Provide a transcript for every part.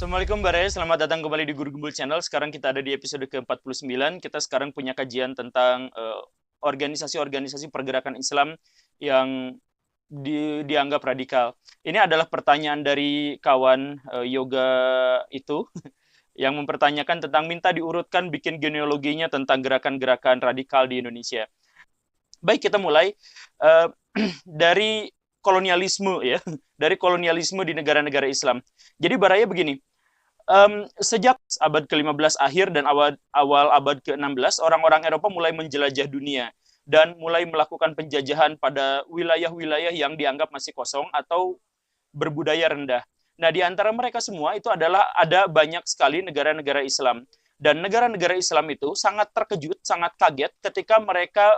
Assalamualaikum Mbak Raya, selamat datang kembali di Guru Gembul Channel. Sekarang kita ada di episode ke-49. Kita sekarang punya kajian tentang organisasi-organisasi pergerakan Islam yang dianggap radikal. Ini adalah pertanyaan dari kawan yoga itu yang mempertanyakan tentang minta diurutkan bikin genealoginya tentang gerakan-gerakan radikal di Indonesia. Baik, kita mulai dari kolonialisme ya, dari kolonialisme di negara-negara Islam. Jadi Baraya begini, sejak abad ke-15 akhir dan awal abad ke-16, orang-orang Eropa mulai menjelajah dunia dan mulai melakukan penjajahan pada wilayah-wilayah yang dianggap masih kosong atau berbudaya rendah. Nah, di antara mereka semua itu adalah ada banyak sekali negara-negara Islam. Dan negara-negara Islam itu sangat terkejut, sangat kaget ketika mereka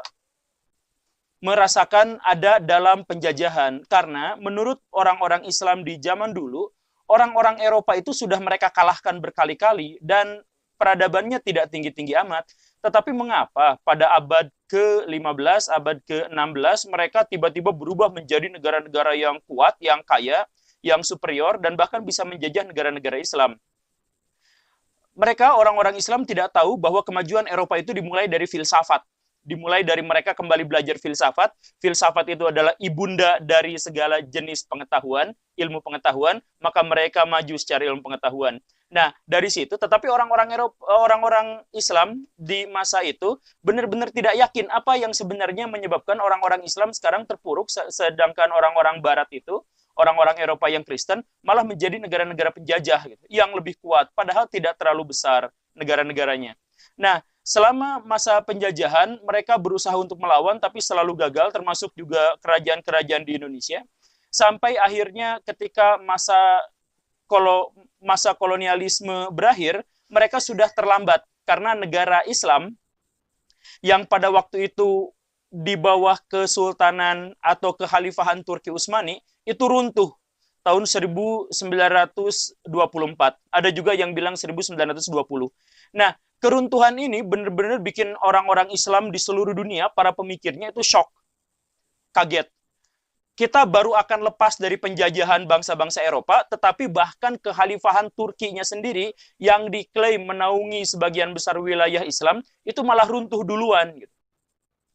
merasakan ada dalam penjajahan. Karena menurut orang-orang Islam di zaman dulu, orang-orang Eropa itu sudah mereka kalahkan berkali-kali dan peradabannya tidak tinggi-tinggi amat. Tetapi mengapa pada abad ke-15, abad ke-16 mereka tiba-tiba berubah menjadi negara-negara yang kuat, yang kaya, yang superior, dan bahkan bisa menjajah negara-negara Islam? Mereka, orang-orang Islam, tidak tahu bahwa kemajuan Eropa itu dimulai dari filsafat. Dimulai dari mereka kembali belajar filsafat. Filsafat itu adalah ibunda dari segala jenis pengetahuan, ilmu pengetahuan, maka mereka maju secara ilmu pengetahuan. Nah, dari situ, tetapi orang-orang Eropa, orang-orang Islam di masa itu benar-benar tidak yakin apa yang sebenarnya menyebabkan orang-orang Islam sekarang terpuruk, sedangkan orang-orang Barat itu, orang-orang Eropa yang Kristen, malah menjadi negara-negara penjajah gitu, yang lebih kuat, padahal tidak terlalu besar negara-negaranya. Nah, selama masa penjajahan, mereka berusaha untuk melawan, tapi selalu gagal, termasuk juga kerajaan-kerajaan di Indonesia. Sampai akhirnya ketika masa kolonialisme berakhir, mereka sudah terlambat. Karena negara Islam yang pada waktu itu di bawah kesultanan atau kekhalifahan Turki Utsmani, itu runtuh tahun 1924. Ada juga yang bilang 1920. Nah, keruntuhan ini benar-benar bikin orang-orang Islam di seluruh dunia, para pemikirnya itu shock, kaget. Kita baru akan lepas dari penjajahan bangsa-bangsa Eropa, tetapi bahkan kekhalifahan Turkinya sendiri yang diklaim menaungi sebagian besar wilayah Islam, itu malah runtuh duluan.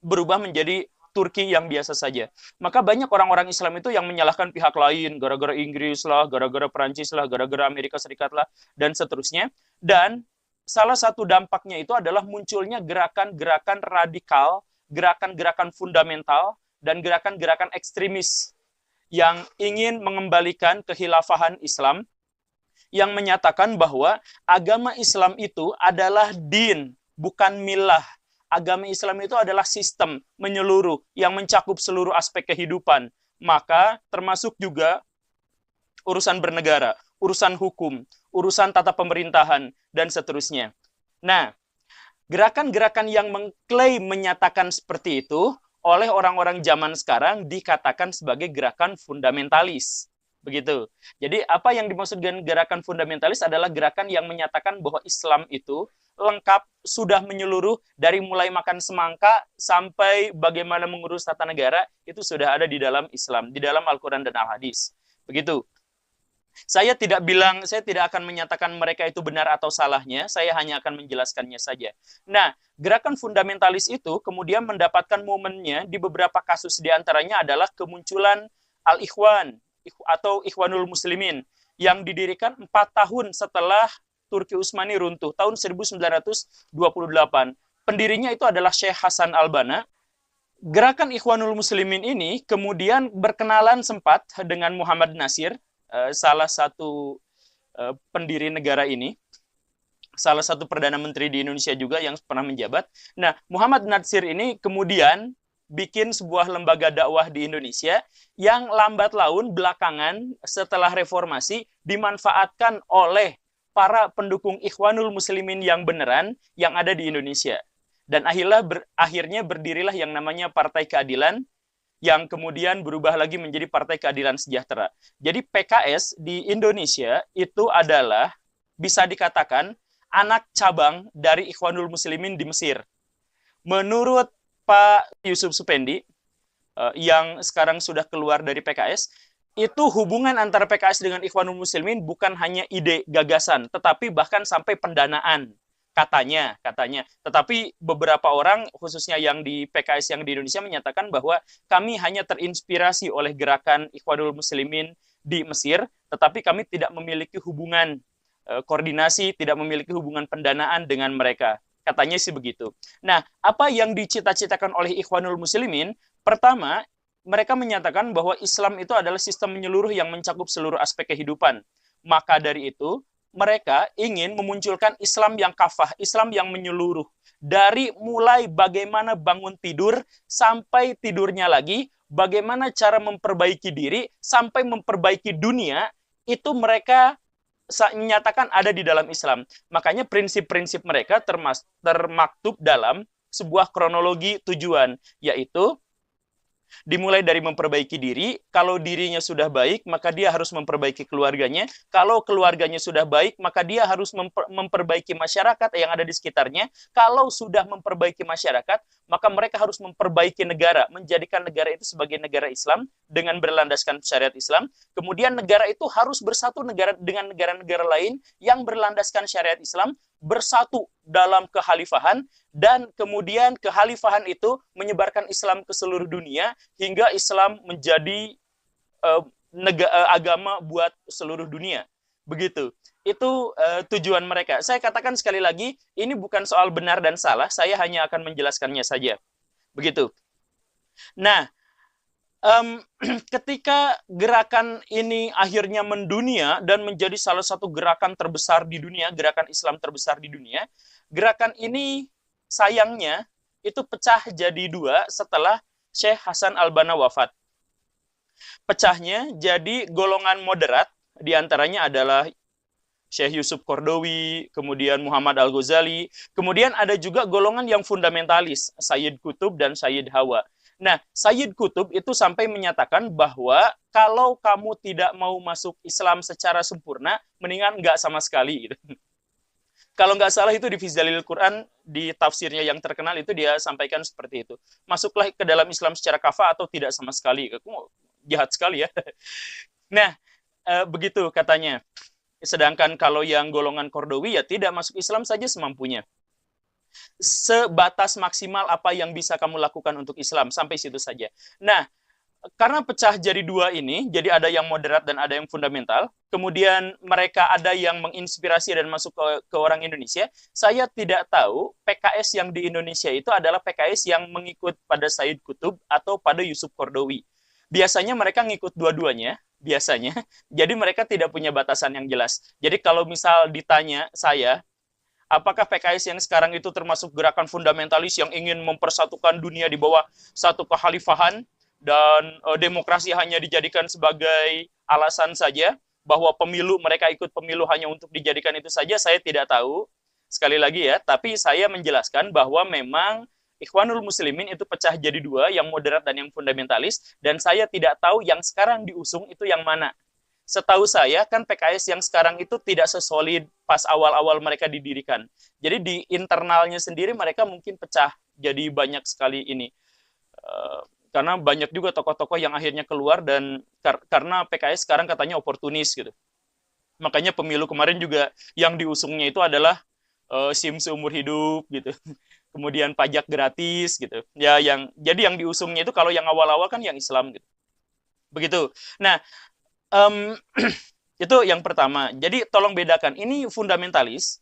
Berubah menjadi Turki yang biasa saja. Maka banyak orang-orang Islam itu yang menyalahkan pihak lain, gara-gara Inggris lah, gara-gara Perancis lah, gara-gara Amerika Serikat lah, dan seterusnya. Dan salah satu dampaknya itu adalah munculnya gerakan-gerakan radikal, gerakan-gerakan fundamental, dan gerakan-gerakan ekstremis yang ingin mengembalikan kehilafahan Islam, yang menyatakan bahwa agama Islam itu adalah din, bukan milah. Agama Islam itu adalah sistem menyeluruh yang mencakup seluruh aspek kehidupan. Maka termasuk juga urusan bernegara, urusan hukum, urusan tata pemerintahan, dan seterusnya. Nah, gerakan-gerakan yang mengklaim menyatakan seperti itu oleh orang-orang zaman sekarang dikatakan sebagai gerakan fundamentalis. Begitu. Jadi apa yang dimaksud dengan gerakan fundamentalis adalah gerakan yang menyatakan bahwa Islam itu lengkap, sudah menyeluruh, dari mulai makan semangka sampai bagaimana mengurus tata negara, itu sudah ada di dalam Islam, di dalam Al-Quran dan Al-Hadis. Begitu. Saya tidak akan menyatakan mereka itu benar atau salahnya, saya hanya akan menjelaskannya saja. Nah, gerakan fundamentalis itu kemudian mendapatkan momennya di beberapa kasus, diantaranya adalah kemunculan Al-Ikhwan atau Ikhwanul Muslimin yang didirikan 4 tahun setelah Turki Utsmani runtuh, tahun 1928. Pendirinya itu adalah Syekh Hasan Al-Banna. Gerakan Ikhwanul Muslimin ini kemudian berkenalan sempat dengan Muhammad Nasir, salah satu pendiri negara ini, salah satu Perdana Menteri di Indonesia juga yang pernah menjabat. Nah, Muhammad Nasir ini kemudian bikin sebuah lembaga dakwah di Indonesia yang lambat laun belakangan setelah reformasi dimanfaatkan oleh para pendukung Ikhwanul Muslimin yang beneran yang ada di Indonesia. Dan akhirnya berdirilah yang namanya Partai Keadilan, yang kemudian berubah lagi menjadi Partai Keadilan Sejahtera. Jadi PKS di Indonesia itu adalah bisa dikatakan anak cabang dari Ikhwanul Muslimin di Mesir. Menurut Pak Yusuf Supendi, yang sekarang sudah keluar dari PKS, itu hubungan antara PKS dengan Ikhwanul Muslimin bukan hanya ide gagasan, tetapi bahkan sampai pendanaan. Katanya. Tetapi beberapa orang, khususnya yang di PKS yang di Indonesia, menyatakan bahwa kami hanya terinspirasi oleh gerakan Ikhwanul Muslimin di Mesir, tetapi kami tidak memiliki hubungan koordinasi, tidak memiliki hubungan pendanaan dengan mereka. Katanya sih begitu. Nah, apa yang dicita-citakan oleh Ikhwanul Muslimin? Pertama, mereka menyatakan bahwa Islam itu adalah sistem menyeluruh yang mencakup seluruh aspek kehidupan. Maka dari itu, mereka ingin memunculkan Islam yang kafah, Islam yang menyeluruh. Dari mulai bagaimana bangun tidur sampai tidurnya lagi, bagaimana cara memperbaiki diri sampai memperbaiki dunia, itu mereka menyatakan ada di dalam Islam. Makanya prinsip-prinsip mereka termaktub dalam sebuah kronologi tujuan, yaitu dimulai dari memperbaiki diri. Kalau dirinya sudah baik, maka dia harus memperbaiki keluarganya. Kalau keluarganya sudah baik, maka dia harus memperbaiki masyarakat yang ada di sekitarnya. Kalau sudah memperbaiki masyarakat, maka mereka harus memperbaiki negara, menjadikan negara itu sebagai negara Islam dengan berlandaskan syariat Islam. Kemudian negara itu harus bersatu dengan negara-negara lain yang berlandaskan syariat Islam, bersatu dalam kekhalifahan, dan kemudian kekhalifahan itu menyebarkan Islam ke seluruh dunia hingga Islam menjadi agama buat seluruh dunia. Begitu. Itu tujuan mereka. Saya katakan sekali lagi, ini bukan soal benar dan salah, saya hanya akan menjelaskannya saja. Begitu. Nah, ketika gerakan ini akhirnya mendunia dan menjadi salah satu gerakan terbesar di dunia, gerakan Islam terbesar di dunia, gerakan ini sayangnya itu pecah jadi dua setelah Syekh Hasan Al-Banna wafat. Pecahnya jadi golongan moderat, diantaranya adalah Syekh Yusuf Qaradawi, kemudian Muhammad Al-Ghazali, kemudian ada juga golongan yang fundamentalis, Sayyid Qutb dan Sayyid Hawa. Nah, Sayyid Qutb itu sampai menyatakan bahwa kalau kamu tidak mau masuk Islam secara sempurna, mendingan nggak sama sekali. Gitu. Kalau nggak salah itu di Fizalil Quran, di tafsirnya yang terkenal itu dia sampaikan seperti itu. Masuklah ke dalam Islam secara kafah atau tidak sama sekali. Jahat sekali ya. Nah, begitu katanya. Sedangkan kalau yang golongan Qaradawi ya tidak masuk Islam saja semampunya. Sebatas maksimal apa yang bisa kamu lakukan untuk Islam, sampai situ saja. Nah, karena pecah jadi dua ini, jadi ada yang moderat dan ada yang fundamental, kemudian mereka ada yang menginspirasi dan masuk ke orang Indonesia, saya tidak tahu PKS yang di Indonesia itu adalah PKS yang mengikut pada Sayyid Qutb atau pada Yusuf Qaradawi. Biasanya mereka ngikut dua-duanya, biasanya, jadi mereka tidak punya batasan yang jelas. Jadi kalau misal ditanya saya, apakah PKS yang sekarang itu termasuk gerakan fundamentalis yang ingin mempersatukan dunia di bawah satu kekhalifahan dan demokrasi hanya dijadikan sebagai alasan saja, bahwa pemilu, mereka ikut pemilu hanya untuk dijadikan itu saja, saya tidak tahu. Sekali lagi ya, tapi saya menjelaskan bahwa memang Ikhwanul Muslimin itu pecah jadi dua, yang moderat dan yang fundamentalis, dan saya tidak tahu yang sekarang diusung itu yang mana. Setahu saya kan PKS yang sekarang itu tidak sesolid pas awal-awal mereka didirikan. Jadi di internalnya sendiri mereka mungkin pecah. Jadi banyak sekali ini. Karena banyak juga tokoh-tokoh yang akhirnya keluar dan karena PKS sekarang katanya oportunis gitu. Makanya pemilu kemarin juga yang diusungnya itu adalah SIM seumur hidup gitu. Kemudian pajak gratis gitu. Ya jadi yang diusungnya itu kalau yang awal-awal kan yang Islam gitu. Begitu. Nah, itu yang pertama. Jadi tolong bedakan. Ini fundamentalis.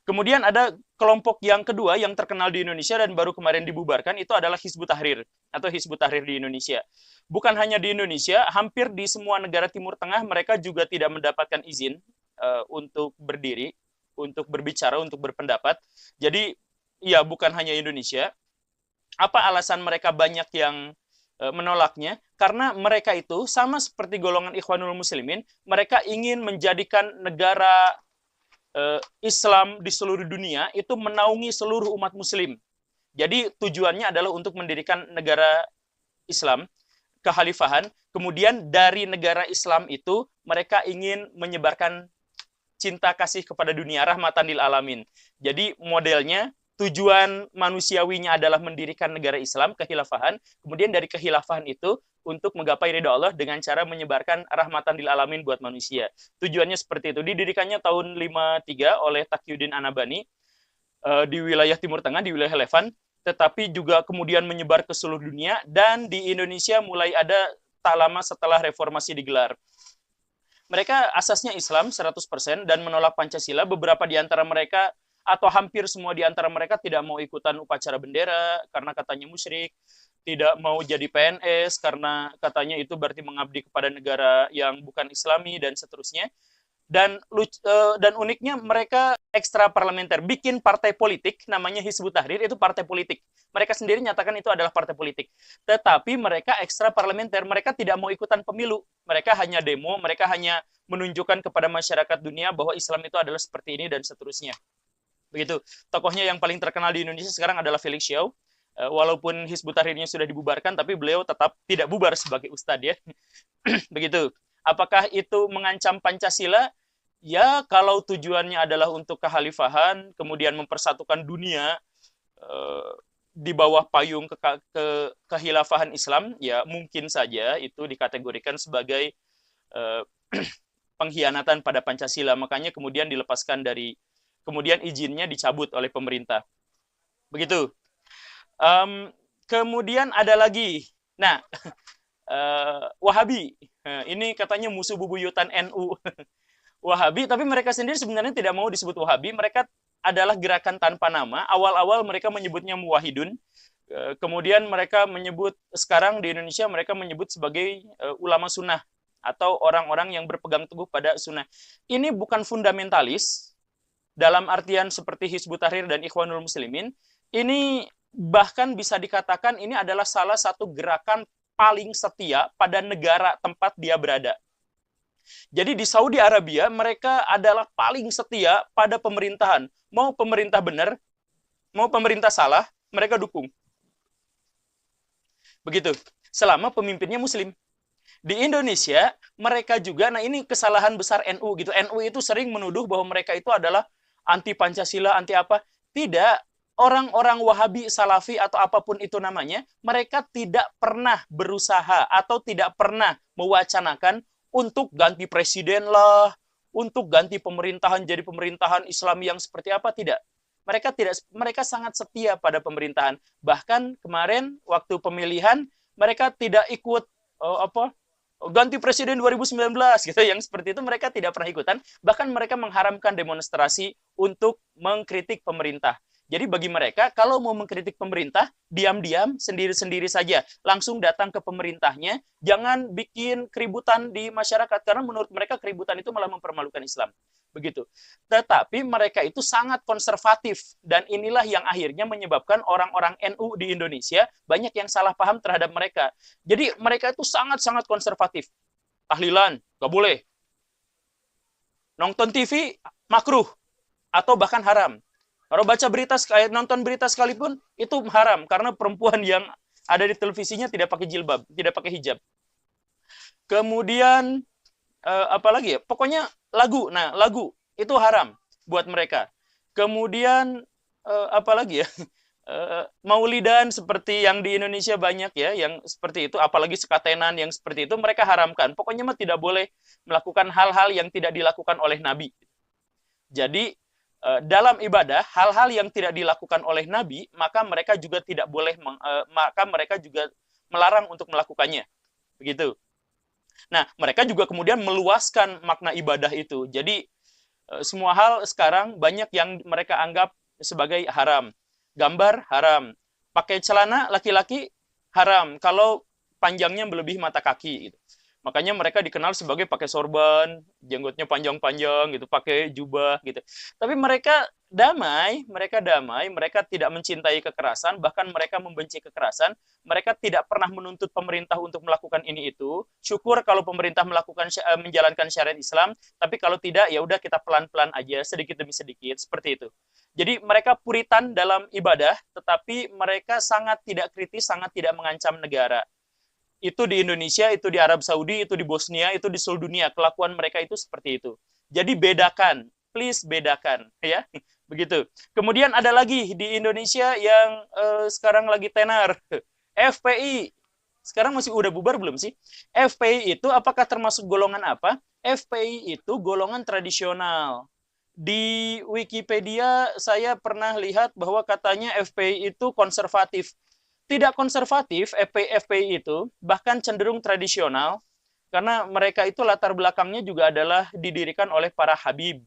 Kemudian ada kelompok yang kedua yang terkenal di Indonesia dan baru kemarin dibubarkan, itu adalah Hizbut Tahrir atau Hizbut Tahrir di Indonesia. Bukan hanya di Indonesia, hampir di semua negara Timur Tengah mereka juga tidak mendapatkan izin untuk berdiri, untuk berbicara, untuk berpendapat. Jadi ya bukan hanya Indonesia. Apa alasan mereka banyak yang menolaknya? Karena mereka itu sama seperti golongan Ikhwanul Muslimin, mereka ingin menjadikan negara Islam di seluruh dunia itu menaungi seluruh umat muslim. Jadi tujuannya adalah untuk mendirikan negara Islam, kekhalifahan, kemudian dari negara Islam itu mereka ingin menyebarkan cinta kasih kepada dunia, rahmatan lil alamin. Jadi modelnya, tujuan manusiawinya adalah mendirikan negara Islam, kekhilafahan. Kemudian dari kekhilafahan itu untuk menggapai ridha Allah dengan cara menyebarkan rahmatan lil alamin buat manusia. Tujuannya seperti itu. Didirikannya tahun 53 oleh Taqiyuddin Anabani di wilayah Timur Tengah, di wilayah Levan, tetapi juga kemudian menyebar ke seluruh dunia, dan di Indonesia mulai ada tak lama setelah reformasi digelar. Mereka asasnya Islam 100% dan menolak Pancasila. Beberapa di antara mereka atau hampir semua di antara mereka tidak mau ikutan upacara bendera karena katanya musyrik, tidak mau jadi PNS karena katanya itu berarti mengabdi kepada negara yang bukan Islami, dan seterusnya. Dan uniknya mereka ekstra parlementer, bikin partai politik namanya Hizbut Tahrir, itu partai politik. Mereka sendiri nyatakan itu adalah partai politik. Tetapi mereka ekstra parlementer, mereka tidak mau ikutan pemilu. Mereka hanya demo, mereka hanya menunjukkan kepada masyarakat dunia bahwa Islam itu adalah seperti ini dan seterusnya. Begitu. Tokohnya yang paling terkenal di Indonesia sekarang adalah Felix Xiao. Walaupun Hizbut Tahrirnya sudah dibubarkan, tapi beliau tetap tidak bubar sebagai ustadz ya. Begitu. Apakah itu mengancam Pancasila? Ya, kalau tujuannya adalah untuk kekhalifahan, kemudian mempersatukan dunia di bawah payung kehilafahan Islam, ya mungkin saja itu dikategorikan sebagai pengkhianatan pada Pancasila. Makanya kemudian dilepaskan kemudian izinnya dicabut oleh pemerintah. Begitu. Kemudian ada lagi. Nah, Wahabi. Ini katanya musuh bubuyutan NU. Wahabi, tapi mereka sendiri sebenarnya tidak mau disebut Wahabi. Mereka adalah gerakan tanpa nama. Awal-awal mereka menyebutnya Muwahidun. Kemudian mereka menyebut, sekarang di Indonesia mereka menyebut sebagai ulama sunnah atau orang-orang yang berpegang teguh pada sunnah. Ini bukan fundamentalis dalam artian seperti Hizbut Tahrir dan Ikhwanul Muslimin. Ini bahkan bisa dikatakan ini adalah salah satu gerakan paling setia pada negara tempat dia berada. Jadi di Saudi Arabia mereka adalah paling setia pada pemerintahan. Mau pemerintah benar, mau pemerintah salah, mereka dukung. Begitu. Selama pemimpinnya muslim. Di Indonesia mereka juga, nah ini kesalahan besar NU gitu. NU itu sering menuduh bahwa mereka itu adalah anti Pancasila, anti apa. Tidak. Orang-orang Wahabi, Salafi, atau apapun itu namanya, mereka tidak pernah berusaha atau tidak pernah mewacanakan untuk ganti presiden lah, untuk ganti pemerintahan jadi pemerintahan Islam yang seperti apa, tidak. Mereka sangat setia pada pemerintahan. Bahkan kemarin waktu pemilihan mereka tidak ikut ganti presiden 2019 gitu, yang seperti itu mereka tidak pernah ikutan. Bahkan mereka mengharamkan demonstrasi untuk mengkritik pemerintah. Jadi bagi mereka, kalau mau mengkritik pemerintah, diam-diam, sendiri-sendiri saja. Langsung datang ke pemerintahnya, jangan bikin keributan di masyarakat. Karena menurut mereka keributan itu malah mempermalukan Islam. Begitu. Tetapi mereka itu sangat konservatif. Dan inilah yang akhirnya menyebabkan orang-orang NU di Indonesia banyak yang salah paham terhadap mereka. Jadi mereka itu sangat-sangat konservatif. Tahlilan, gak boleh. Nonton TV, makruh. Atau bahkan haram. Kalau baca berita, nonton berita sekalipun, itu haram. Karena perempuan yang ada di televisinya tidak pakai jilbab, tidak pakai hijab. Kemudian, apalagi ya? Pokoknya lagu. Nah, lagu itu haram buat mereka. Kemudian, apalagi ya? Maulidan seperti yang di Indonesia banyak ya, yang seperti itu. Apalagi sekatenan yang seperti itu, mereka haramkan. Pokoknya mah tidak boleh melakukan hal-hal yang tidak dilakukan oleh Nabi. Jadi, dalam ibadah, hal-hal yang tidak dilakukan oleh Nabi, maka mereka juga tidak boleh, maka mereka juga melarang untuk melakukannya. Begitu. Nah, mereka juga kemudian meluaskan makna ibadah itu. Jadi, semua hal sekarang banyak yang mereka anggap sebagai haram. Gambar, haram. Pakai celana laki-laki, haram. Kalau panjangnya melebihi mata kaki. Gitu. Makanya mereka dikenal sebagai pakai sorban, jenggotnya panjang-panjang gitu, pakai jubah gitu. Tapi mereka damai, mereka tidak mencintai kekerasan, bahkan mereka membenci kekerasan. Mereka tidak pernah menuntut pemerintah untuk melakukan ini itu. Syukur kalau pemerintah menjalankan syariat Islam, tapi kalau tidak ya udah kita pelan-pelan aja, sedikit demi sedikit, seperti itu. Jadi mereka puritan dalam ibadah, tetapi mereka sangat tidak kritis, sangat tidak mengancam negara. Itu di Indonesia, itu di Arab Saudi, itu di Bosnia, itu di seluruh dunia. Kelakuan mereka itu seperti itu. Jadi bedakan, please bedakan, ya, begitu. Kemudian ada lagi di Indonesia yang sekarang lagi tenar, FPI. Sekarang masih udah bubar belum sih? FPI itu apakah termasuk golongan apa? FPI itu golongan tradisional. Di Wikipedia saya pernah lihat bahwa katanya FPI itu konservatif. Tidak konservatif, FPI itu bahkan cenderung tradisional karena mereka itu latar belakangnya juga adalah didirikan oleh para Habib.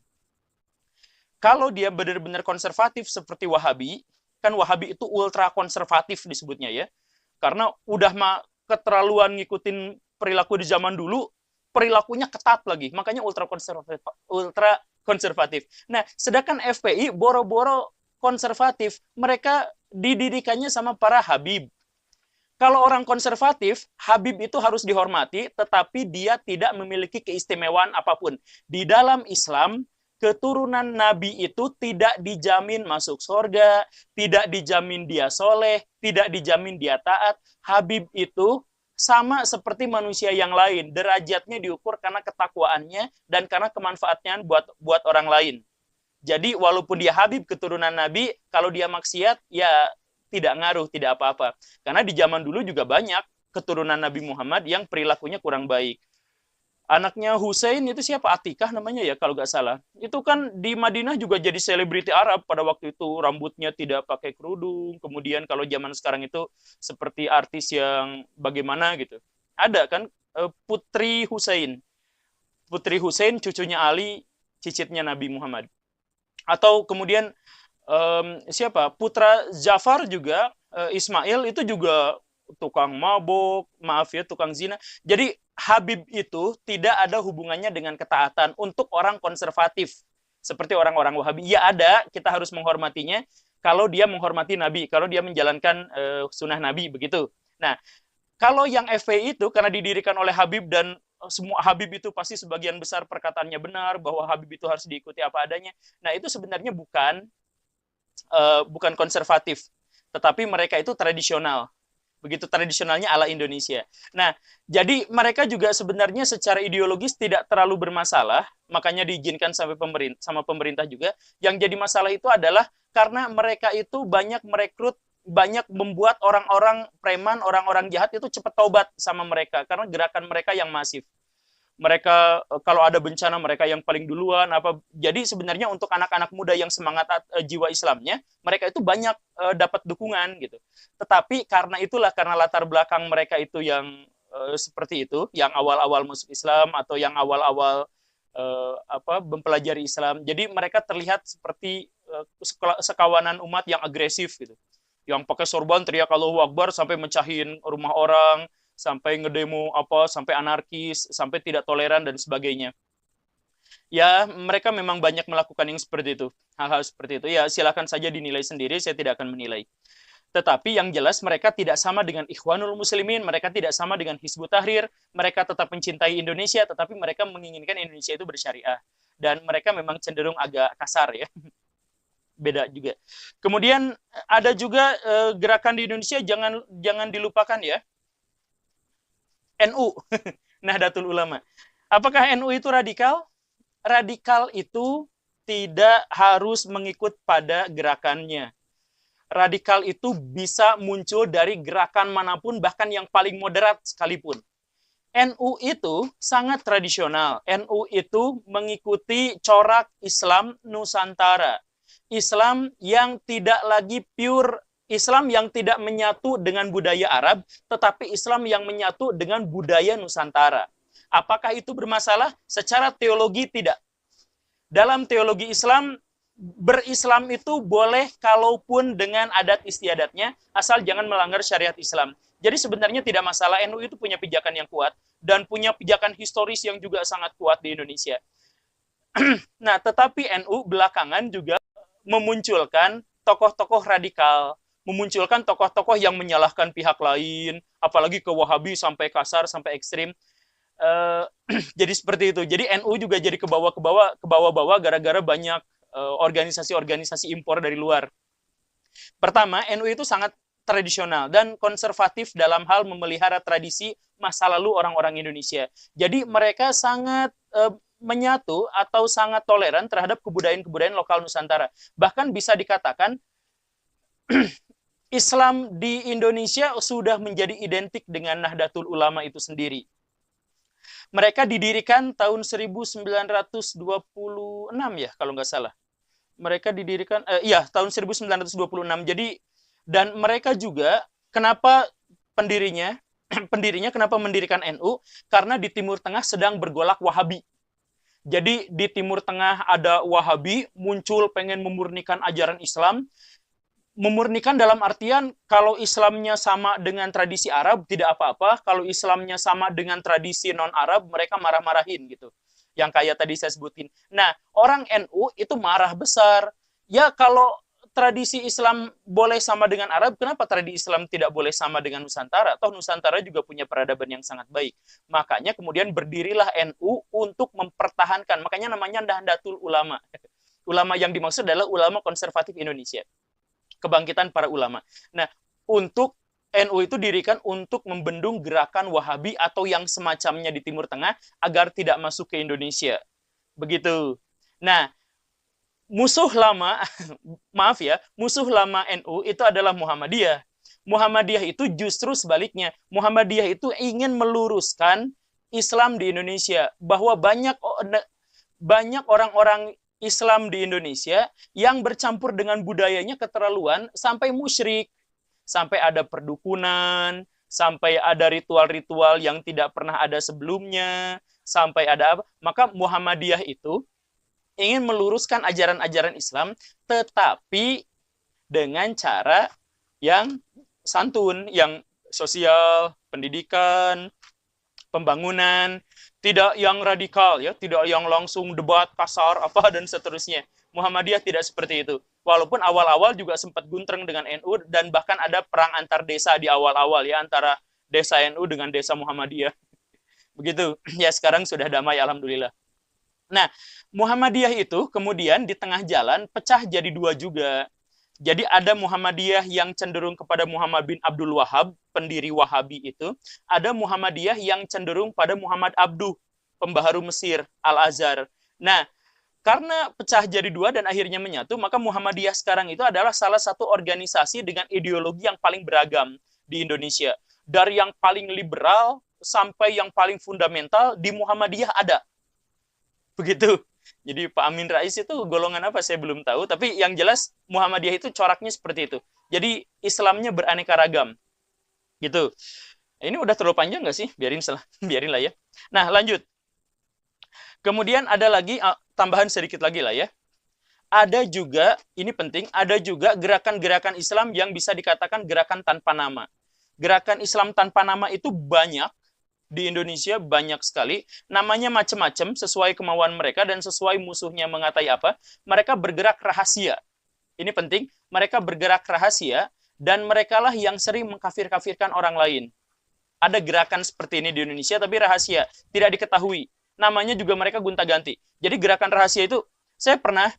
Kalau dia benar-benar konservatif seperti Wahabi, kan Wahabi itu ultra konservatif disebutnya ya. Karena udah keterlaluan ngikutin perilaku di zaman dulu, perilakunya ketat lagi. Makanya ultra konservatif. Ultra konservatif. Nah, sedangkan FPI boro-boro konservatif, mereka didirikannya sama para Habib. Kalau orang konservatif, Habib itu harus dihormati, tetapi dia tidak memiliki keistimewaan apapun. Di dalam Islam, keturunan Nabi itu tidak dijamin masuk surga, tidak dijamin dia soleh, tidak dijamin dia taat. Habib itu sama seperti manusia yang lain. Derajatnya diukur karena ketakwaannya dan karena kemanfaatnya buat orang lain. Jadi walaupun dia Habib keturunan Nabi, kalau dia maksiat, ya tidak ngaruh, tidak apa-apa. Karena di zaman dulu juga banyak keturunan Nabi Muhammad yang perilakunya kurang baik. Anaknya Hussein itu siapa? Atikah namanya ya kalau nggak salah. Itu kan di Madinah juga jadi selebriti Arab pada waktu itu. Rambutnya tidak pakai kerudung. Kemudian kalau zaman sekarang itu seperti artis yang bagaimana gitu. Ada kan Putri Hussein. Putri Hussein cucunya Ali, cicitnya Nabi Muhammad. Atau kemudian siapa? Putra Ja'far juga, Ismail itu juga tukang mabuk, maaf ya, tukang zina. Jadi Habib itu tidak ada hubungannya dengan ketaatan untuk orang konservatif. Seperti orang-orang Wahabi. Ya ada, kita harus menghormatinya kalau dia menghormati Nabi, kalau dia menjalankan sunnah Nabi, begitu. Nah, kalau yang FPI itu karena didirikan oleh Habib dan semua Habib itu pasti sebagian besar perkataannya benar, bahwa Habib itu harus diikuti apa adanya. Nah, itu sebenarnya bukan konservatif, tetapi mereka itu tradisional. Begitu tradisionalnya ala Indonesia. Nah, jadi mereka juga sebenarnya secara ideologis tidak terlalu bermasalah, makanya diizinkan sama pemerintah juga. Yang jadi masalah itu adalah karena mereka itu banyak merekrut, banyak membuat orang-orang preman, orang-orang jahat itu cepat taubat sama mereka karena gerakan mereka yang masif. Mereka kalau ada bencana mereka yang paling duluan apa. Jadi sebenarnya untuk anak-anak muda yang semangat jiwa Islamnya, mereka itu banyak dapat dukungan gitu. Tetapi karena latar belakang mereka itu yang seperti itu, yang awal-awal masuk Islam atau yang awal-awal mempelajari Islam. Jadi mereka terlihat seperti sekawanan umat yang agresif gitu. Yang pakai sorban teriak Allahu Akbar sampai mecahin rumah orang, sampai ngedemo sampai anarkis, sampai tidak toleran dan sebagainya. Ya, mereka memang banyak melakukan yang seperti itu. Hal-hal seperti itu. Ya, silakan saja dinilai sendiri, saya tidak akan menilai. Tetapi yang jelas mereka tidak sama dengan Ikhwanul Muslimin, mereka tidak sama dengan Hizbut Tahrir, mereka tetap mencintai Indonesia, tetapi mereka menginginkan Indonesia itu bersyariah. Dan mereka memang cenderung agak kasar ya. Beda juga. Kemudian ada juga gerakan di Indonesia, jangan dilupakan ya. NU, Nahdlatul Ulama. Apakah NU itu radikal? Radikal itu tidak harus mengikut pada gerakannya. Radikal itu bisa muncul dari gerakan manapun, bahkan yang paling moderat sekalipun. NU itu sangat tradisional. NU itu mengikuti corak Islam Nusantara. Islam yang tidak lagi pure, Islam yang tidak menyatu dengan budaya Arab, tetapi Islam yang menyatu dengan budaya Nusantara. Apakah itu bermasalah? Secara teologi tidak. Dalam teologi Islam, berislam itu boleh kalaupun dengan adat istiadatnya, asal jangan melanggar syariat Islam. Jadi sebenarnya tidak masalah, NU itu punya pijakan yang kuat, dan punya pijakan historis yang juga sangat kuat di Indonesia. Nah, tetapi NU belakangan juga memunculkan tokoh-tokoh radikal, memunculkan tokoh-tokoh yang menyalahkan pihak lain, apalagi ke Wahabi sampai kasar, sampai ekstrim. Jadi seperti itu. Jadi NU juga jadi ke bawah gara-gara banyak organisasi-organisasi impor dari luar. Pertama, NU itu sangat tradisional dan konservatif dalam hal memelihara tradisi masa lalu orang-orang Indonesia. Jadi mereka sangat menyatu atau sangat toleran terhadap kebudayaan-kebudayaan lokal Nusantara. Bahkan bisa dikatakan Islam di Indonesia sudah menjadi identik dengan Nahdlatul Ulama itu sendiri. Mereka didirikan tahun 1926 ya, kalau nggak salah. Mereka didirikan, iya, tahun 1926. Jadi, dan mereka juga, kenapa pendirinya, pendirinya kenapa mendirikan NU? Karena di Timur Tengah sedang bergolak Wahabi. Jadi di Timur Tengah ada Wahabi, muncul pengen memurnikan ajaran Islam. Memurnikan dalam artian kalau Islamnya sama dengan tradisi Arab tidak apa-apa, kalau Islamnya sama dengan tradisi non-Arab mereka marah-marahin gitu. Yang kayak tadi saya sebutin. Nah, orang NU itu marah besar. Ya kalau tradisi Islam boleh sama dengan Arab, kenapa tradisi Islam tidak boleh sama dengan Nusantara? Toh Nusantara juga punya peradaban yang sangat baik. Makanya kemudian berdirilah NU untuk mempertahankan. Makanya namanya Nahdlatul Ulama. Ulama yang dimaksud adalah ulama konservatif Indonesia. Kebangkitan para ulama. Nah, untuk NU itu dirikan untuk membendung gerakan Wahabi atau yang semacamnya di Timur Tengah agar tidak masuk ke Indonesia. Begitu. Nah, musuh lama, maaf ya, musuh lama NU itu adalah Muhammadiyah. Muhammadiyah itu justru sebaliknya. Muhammadiyah itu ingin meluruskan Islam di Indonesia. Bahwa banyak orang-orang Islam di Indonesia yang bercampur dengan budayanya keterlaluan sampai musyrik, sampai ada perdukunan, sampai ada ritual-ritual yang tidak pernah ada sebelumnya, sampai ada apa? Maka Muhammadiyah itu ingin meluruskan ajaran-ajaran Islam, tetapi dengan cara yang santun, yang sosial, pendidikan, pembangunan, tidak yang radikal ya, tidak yang langsung debat kasar apa dan seterusnya. Muhammadiyah tidak seperti itu. Walaupun awal-awal juga sempat guntreng dengan NU dan bahkan ada perang antar desa di awal-awal ya, antara desa NU dengan desa Muhammadiyah. Begitu. Ya sekarang sudah damai alhamdulillah. Nah, Muhammadiyah itu kemudian di tengah jalan pecah jadi dua juga. Jadi ada Muhammadiyah yang cenderung kepada Muhammad bin Abdul Wahab, pendiri Wahabi itu. Ada Muhammadiyah yang cenderung pada Muhammad Abduh, pembaharu Mesir, Al-Azhar. Nah, karena pecah jadi dua dan akhirnya menyatu, maka Muhammadiyah sekarang itu adalah salah satu organisasi dengan ideologi yang paling beragam di Indonesia. Dari yang paling liberal sampai yang paling fundamental, di Muhammadiyah ada. Begitu. Jadi Pak Amin Rais itu golongan apa saya belum tahu, tapi yang jelas Muhammadiyah itu coraknya seperti itu. Jadi Islamnya beraneka ragam. Gitu. Ini udah terlalu panjang nggak sih? Biarin lah ya. Nah, lanjut. Kemudian ada lagi, tambahan sedikit lagi lah ya. Ada juga, ini penting, ada juga gerakan-gerakan Islam yang bisa dikatakan gerakan tanpa nama. Gerakan Islam tanpa nama itu banyak, di Indonesia banyak sekali, namanya macam-macam sesuai kemauan mereka dan sesuai musuhnya mengatai apa. Mereka bergerak rahasia. Ini penting, mereka bergerak rahasia dan merekalah yang sering mengkafir-kafirkan orang lain. Ada gerakan seperti ini di Indonesia tapi rahasia, tidak diketahui. Namanya juga mereka gonta-ganti. Jadi gerakan rahasia itu, saya pernah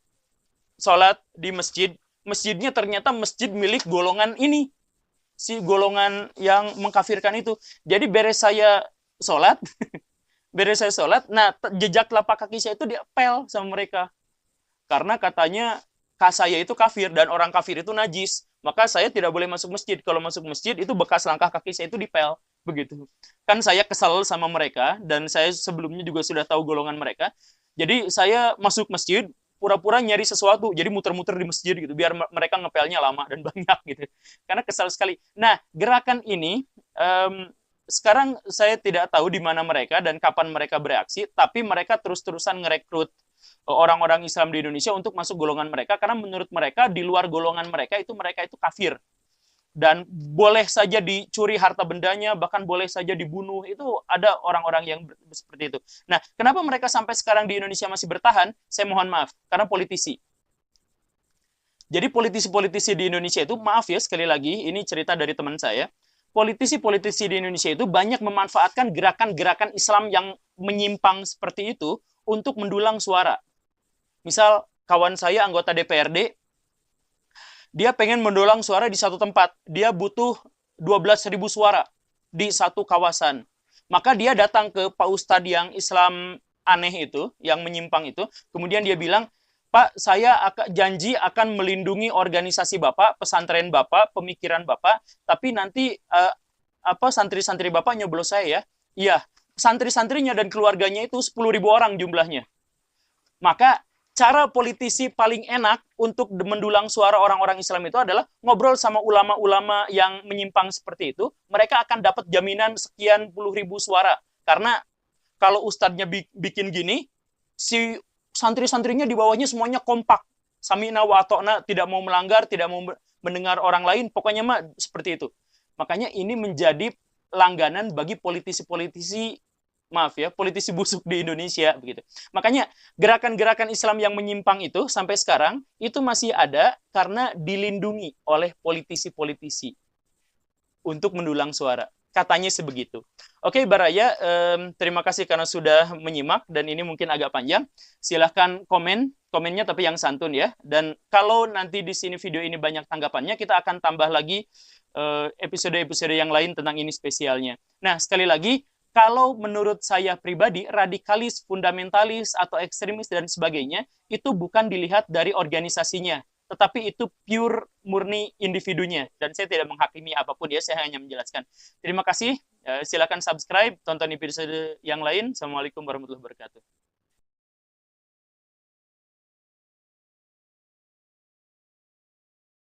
sholat di masjid, masjidnya ternyata masjid milik golongan ini, si golongan yang mengkafirkan itu. Jadi beres saya sholat, nah jejak telapak kaki saya itu diapel sama mereka. Karena katanya saya itu kafir dan orang kafir itu najis. Maka saya tidak boleh masuk masjid. Kalau masuk masjid itu bekas langkah kaki saya itu dipel. Begitu. Kan saya kesal sama mereka dan saya sebelumnya juga sudah tahu golongan mereka. Jadi saya masuk masjid, pura-pura nyari sesuatu. Jadi muter-muter di masjid gitu biar mereka ngepelnya lama dan banyak gitu. Karena kesal sekali. Nah, gerakan ini sekarang saya tidak tahu di mana mereka dan kapan mereka bereaksi, tapi mereka terus-terusan ngerekrut orang-orang Islam di Indonesia untuk masuk golongan mereka, karena menurut mereka di luar golongan mereka itu kafir. Dan boleh saja dicuri harta bendanya, bahkan boleh saja dibunuh. Itu ada orang-orang yang seperti itu. Nah, kenapa mereka sampai sekarang di Indonesia masih bertahan? Saya mohon maaf, karena politisi. Jadi politisi-politisi di Indonesia itu, maaf ya sekali lagi, ini cerita dari teman saya, politisi-politisi di Indonesia itu banyak memanfaatkan gerakan-gerakan Islam yang menyimpang seperti itu untuk mendulang suara. Misal, kawan saya anggota DPRD, dia pengen mendulang suara di satu tempat. Dia butuh 12.000 suara di satu kawasan. Maka dia datang ke Pak Ustadz yang Islam aneh itu, yang menyimpang itu, kemudian dia bilang, Pak, saya janji akan melindungi organisasi Bapak, pesantren Bapak, pemikiran Bapak, tapi nanti santri-santri Bapak nyoblos saya ya. Iya, santri-santrinya dan keluarganya itu 10.000 orang jumlahnya. Maka cara politisi paling enak untuk mendulang suara orang-orang Islam itu adalah ngobrol sama ulama-ulama yang menyimpang seperti itu. Mereka akan dapat jaminan sekian puluh ribu suara. Karena kalau ustadznya bikin gini, si santri-santrinya di bawahnya semuanya kompak. Samina wa atokna, tidak mau melanggar, tidak mau mendengar orang lain, pokoknya mah seperti itu. Makanya ini menjadi langganan bagi politisi-politisi, maaf ya, politisi busuk di Indonesia begitu. Makanya gerakan-gerakan Islam yang menyimpang itu sampai sekarang itu masih ada karena dilindungi oleh politisi-politisi untuk mendulang suara. Katanya sebegitu. Oke, Baraya, terima kasih karena sudah menyimak dan ini mungkin agak panjang. Silahkan komennya tapi yang santun ya. Dan kalau nanti di sini video ini banyak tanggapannya, kita akan tambah lagi episode-episode yang lain tentang ini spesialnya. Nah, sekali lagi, kalau menurut saya pribadi, radikalis, fundamentalis, atau ekstremis dan sebagainya, itu bukan dilihat dari organisasinya, tetapi itu pure murni individunya. Dan saya tidak menghakimi apapun ya, saya hanya menjelaskan. Terima kasih, silakan subscribe, tonton episode yang lain. Assalamualaikum warahmatullahi wabarakatuh.